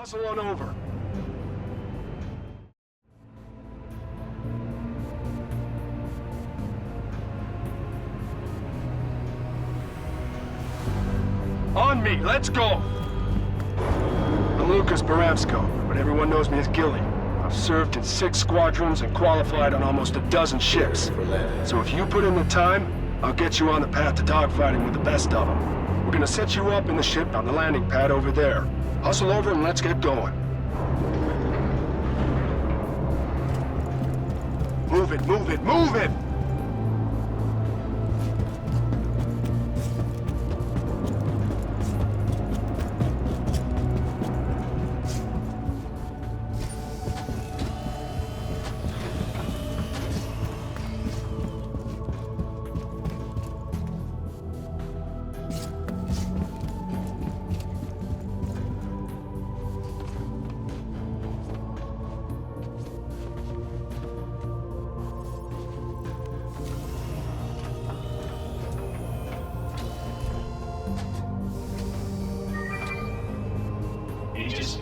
Hustle on over. On me, let's go! I'm Lucas Baramsko, but everyone knows me as Gilly. I've served in 6 squadrons and qualified on almost a dozen ships. So if you put in the time, I'll get you on the path to dogfighting with the best of them. We're gonna set you up in the ship on the landing pad over there. Hustle over and let's get going. Move it, move it, move it!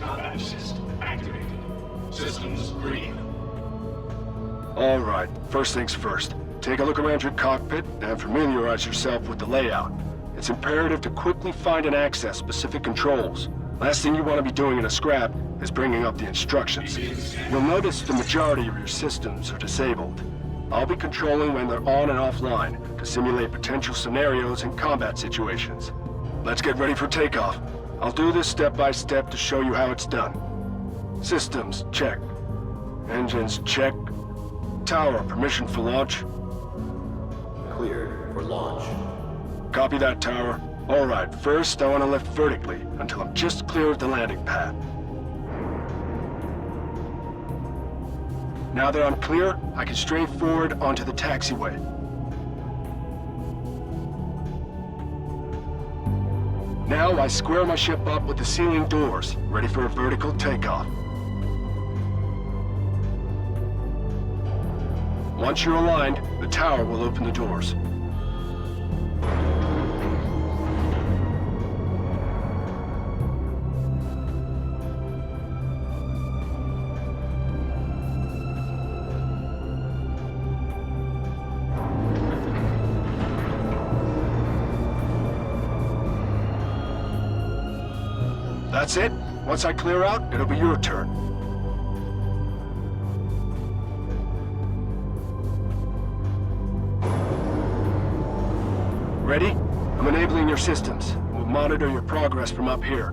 Combat system activated. Systems green. All right, first things first. Take a look around your cockpit and familiarize yourself with the layout. It's imperative to quickly find and access specific controls. Last thing you want to be doing in a scrap is bringing up the instructions. You'll notice the majority of your systems are disabled. I'll be controlling when they're on and offline to simulate potential scenarios and combat situations. Let's get ready for takeoff. I'll do this step by step to show you how it's done. Systems, check. Engines, check. Tower, permission for launch. Cleared for launch. Copy that, tower. All right, first I want to lift vertically until I'm just clear of the landing pad. Now that I'm clear, I can strafe forward onto the taxiway. Now I square my ship up with the ceiling doors, ready for a vertical takeoff. Once you're aligned, the tower will open the doors. That's it. Once I clear out, it'll be your turn. Ready? I'm enabling your systems. We'll monitor your progress from up here.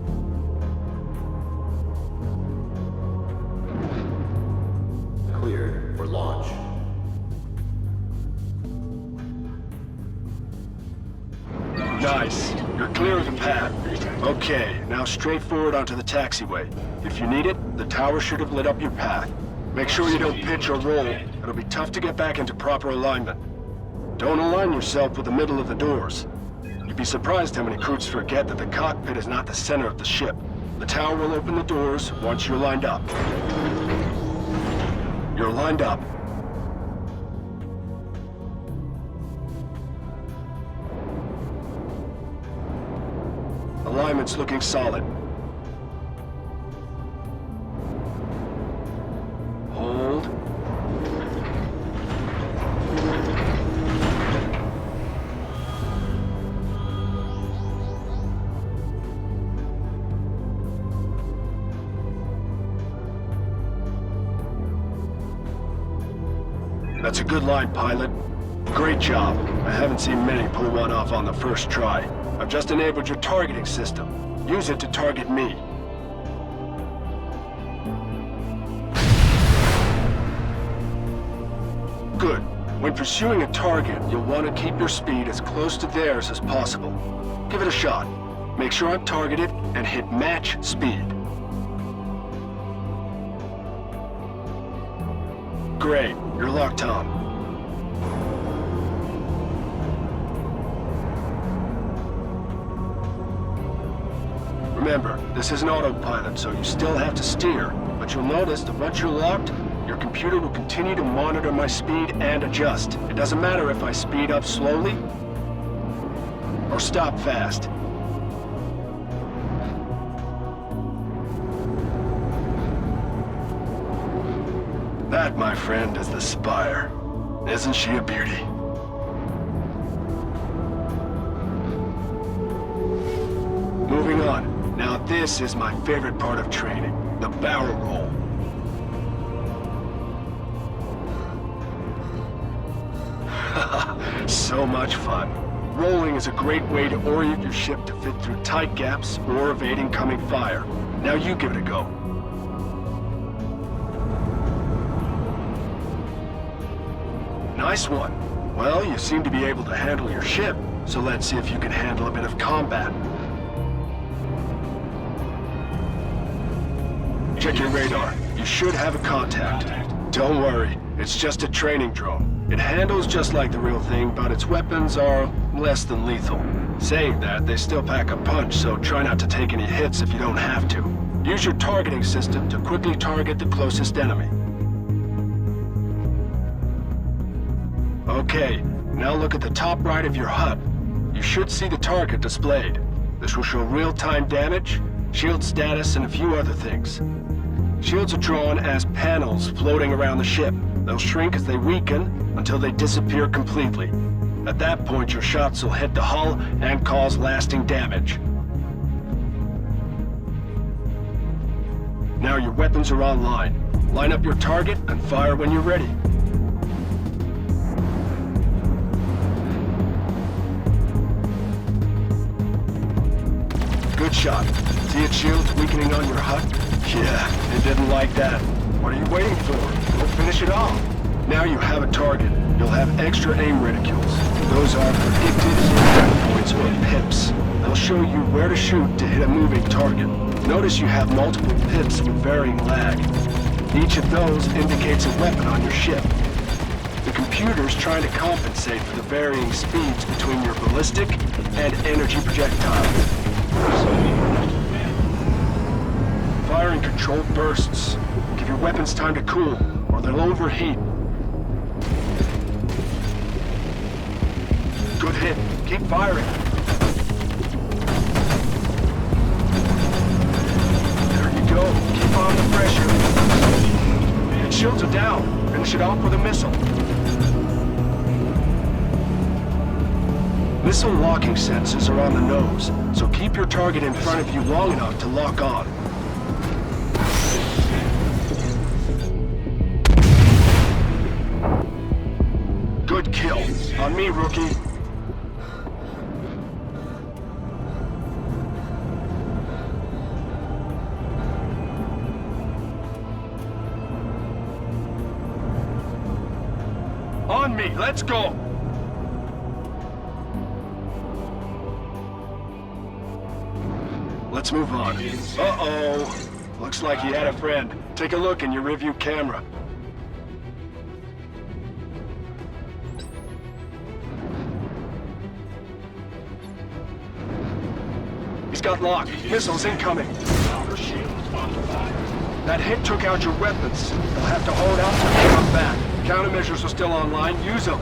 Cleared for launch. Nice. You're clear of the pad. Okay, now straight forward onto the taxiway. If you need it, the tower should have lit up your path. Make sure you don't pitch or roll. It'll be tough to get back into proper alignment. Don't align yourself with the middle of the doors. You'd be surprised how many crews forget that the cockpit is not the center of the ship. The tower will open the doors once you're lined up. You're lined up. Alignment's looking solid. Hold. That's a good line, pilot. Great job. I haven't seen many pull one off on the first try. I've just enabled your targeting system. Use it to target me. Good. When pursuing a target, you'll want to keep your speed as close to theirs as possible. Give it a shot. Make sure I'm targeted and hit match speed. Great. You're locked on. Remember, this is an autopilot, so you still have to steer. But you'll notice that once you're locked, your computer will continue to monitor my speed and adjust. It doesn't matter if I speed up slowly or stop fast. That, my friend, is the Spire. Isn't she a beauty? Moving on. Now this is my favorite part of training, the barrel roll. So much fun. Rolling is a great way to orient your ship to fit through tight gaps or evade incoming fire. Now you give it a go. Nice one. Well, you seem to be able to handle your ship, so let's see if you can handle a bit of combat. Check your radar. You should have a contact. Don't worry, it's just a training drone. It handles just like the real thing, but its weapons are less than lethal. Saying that, they still pack a punch, so try not to take any hits if you don't have to. Use your targeting system to quickly target the closest enemy. Okay, now look at the top right of your HUD. You should see the target displayed. This will show real-time damage, shield status, and a few other things. Shields are drawn as panels floating around the ship. They'll shrink as they weaken until they disappear completely. At that point, your shots will hit the hull and cause lasting damage. Now your weapons are online. Line up your target and fire when you're ready. Good shot. See its shields weakening on your HUD? Yeah, it didn't like that. What are you waiting for? Go finish it off. Now you have a target. You'll have extra aim reticules. Those are predicted impact points or pips. They'll show you where to shoot to hit a moving target. Notice you have multiple pips with varying lag. Each of those indicates a weapon on your ship. The computer's trying to compensate for the varying speeds between your ballistic and energy projectiles. Fire in controlled bursts. Give your weapons time to cool, or they'll overheat. Good hit. Keep firing. There you go. Keep on the pressure. Its shields are down. Finish it off with a missile. Missile locking sensors are on the nose, so keep your target in front of you long enough to lock on. Good kill. On me, rookie. On me, let's go! Let's move on. Uh-oh. Looks like you had a friend. Take a look in your rearview camera. He's got lock. Missiles incoming. That hit took out your weapons. They'll have to hold out till they come back. Countermeasures are still online. Use them.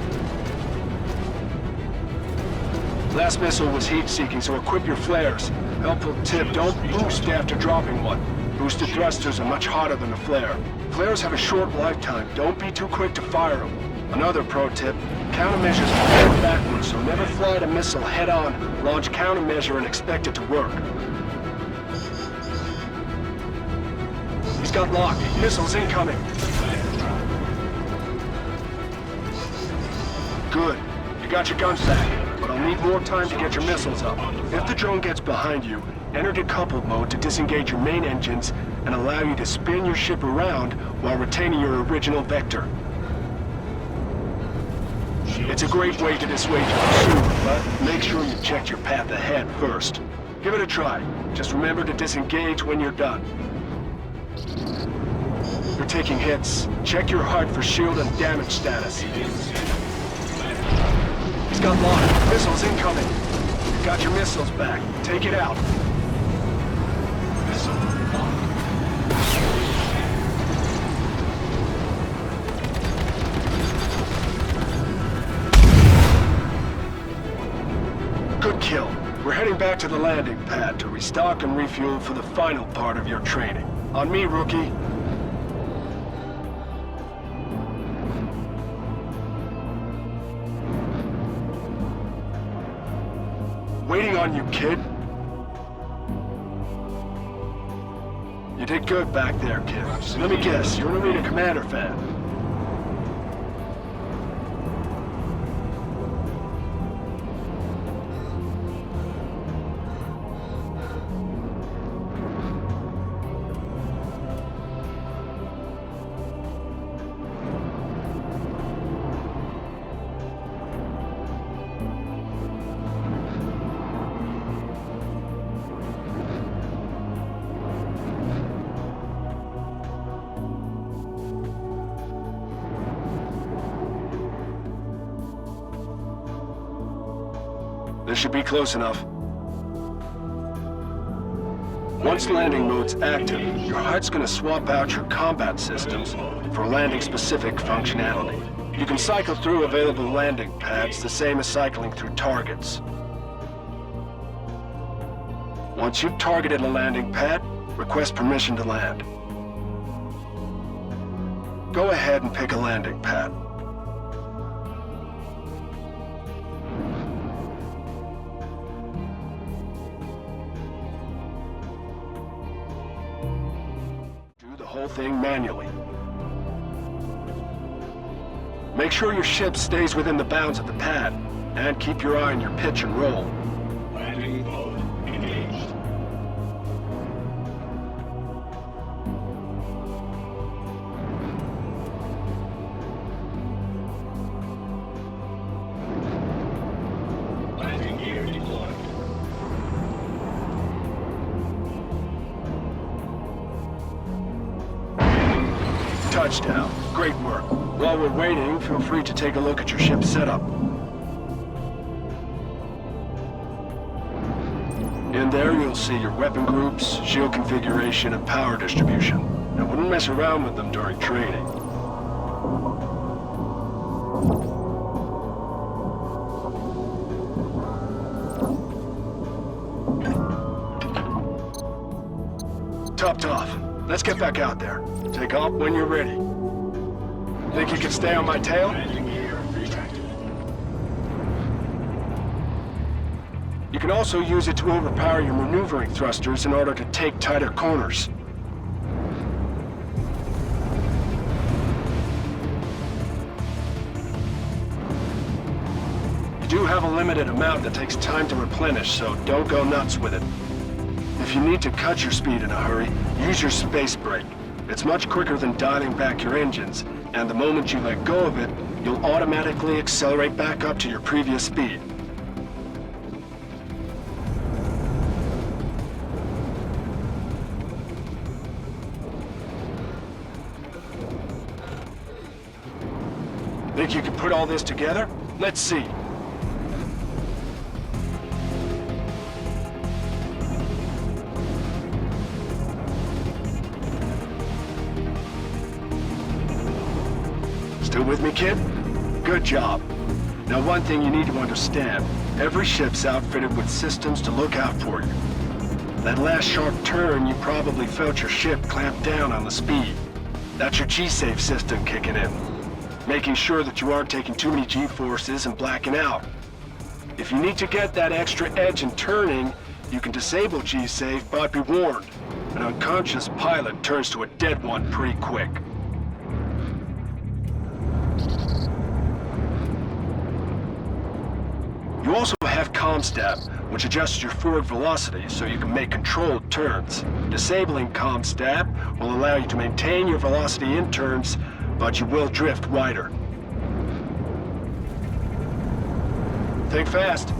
Last missile was heat-seeking, so equip your flares. Helpful tip, don't boost after dropping one. Boosted thrusters are much hotter than a flare. Flares have a short lifetime. Don't be too quick to fire them. Another pro tip, countermeasures forward backwards, so never fly a missile head-on. Launch countermeasure and expect it to work. He's got lock. Missiles incoming. Good. You got your guns back, but I'll need more time to get your missiles up. If the drone gets behind you, enter decoupled mode to disengage your main engines and allow you to spin your ship around while retaining your original vector. It's a great way to dissuade your pursuer, but make sure you check your path ahead first. Give it a try. Just remember to disengage when you're done. You're taking hits. Check your HUD for shield and damage status. He's got lock. Missiles incoming. You got your missiles back. Take it out. Missile lock. Good kill. We're heading back to the landing pad to restock and refuel for the final part of your training. On me, rookie. on you, kid. You did good back there, kid. Let me guess, you're an Arena Commander fan. This should be close enough. Once landing mode's active, your HUD's gonna swap out your combat systems for landing-specific functionality. You can cycle through available landing pads the same as cycling through targets. Once you've targeted a landing pad, request permission to land. Go ahead and pick a landing pad. Whole thing manually. Make sure your ship stays within the bounds of the pad, and keep your eye on your pitch and roll. Landing mode engaged. Landing gear deployed. Touchdown. Great work. While we're waiting, feel free to take a look at your ship's setup. In there, you'll see your weapon groups, shield configuration, and power distribution. I wouldn't mess around with them during training. Topped off. Let's get back out there. Take off when you're ready. Think you can stay on my tail? Landing gear retracted. You can also use it to overpower your maneuvering thrusters in order to take tighter corners. You do have a limited amount that takes time to replenish, so don't go nuts with it. If you need to cut your speed in a hurry, use your space brake. It's much quicker than dialing back your engines, and the moment you let go of it, you'll automatically accelerate back up to your previous speed. Think you can put all this together? Let's see. Still with me, kid? Good job. Now, one thing you need to understand, every ship's outfitted with systems to look out for you. That last sharp turn, you probably felt your ship clamp down on the speed. That's your G-Save system kicking in, making sure that you aren't taking too many G-forces and blacking out. If you need to get that extra edge in turning, you can disable G-Save, but be warned, an unconscious pilot turns to a dead one pretty quick. You also have ComStab, which adjusts your forward velocity so you can make controlled turns. Disabling ComStab will allow you to maintain your velocity in turns, but you will drift wider. Think fast.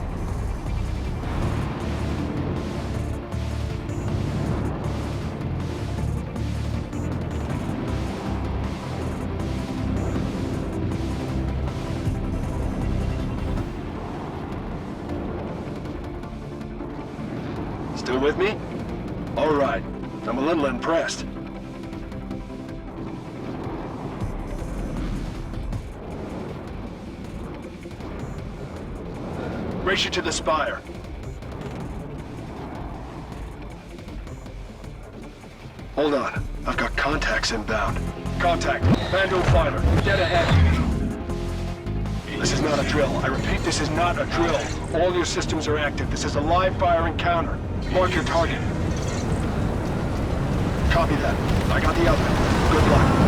Still with me? All right. I'm a little impressed. Race you to the spire. Hold on. I've got contacts inbound. Contact. Vandal fighter. Dead ahead. This is not a drill. I repeat, this is not a drill. All your systems are active. This is a live fire encounter. Mark your target. Copy that. I got the outfit. Good luck.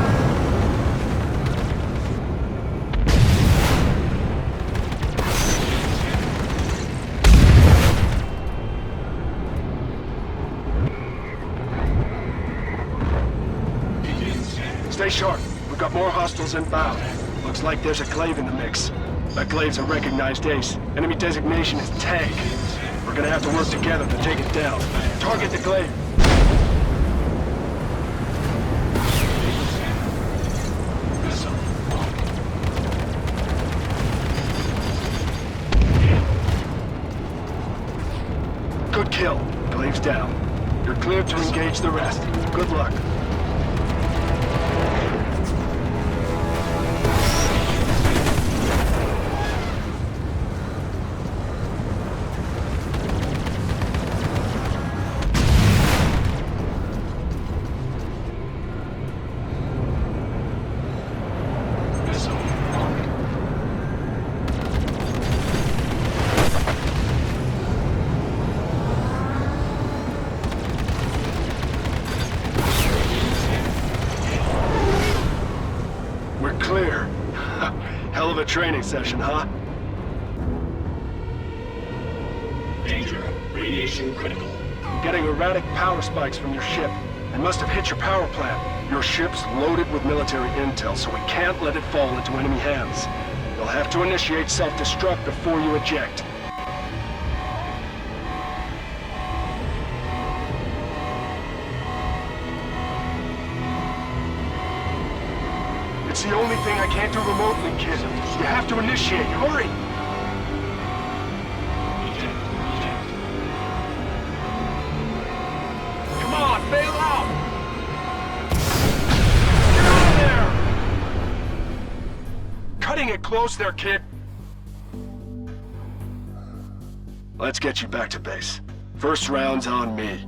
Stay sharp. We've got more hostiles inbound. Looks like there's a glaive in the mix. That glaive's a recognized ace. Enemy designation is tank. We're gonna have to work together to take it down. Target the glaive. Good kill. Glaive's down. You're cleared to engage the rest. Good luck. Clear. Hell of a training session, huh? Danger. Radiation critical. You're getting erratic power spikes from your ship. They must have hit your power plant. Your ship's loaded with military intel, so we can't let it fall into enemy hands. You'll have to initiate self-destruct before you eject. It's the only thing I can't do remotely, kid. You have to initiate. Hurry! Come on, bail out! Get out of there! Cutting it close there, kid. Let's get you back to base. First round's on me.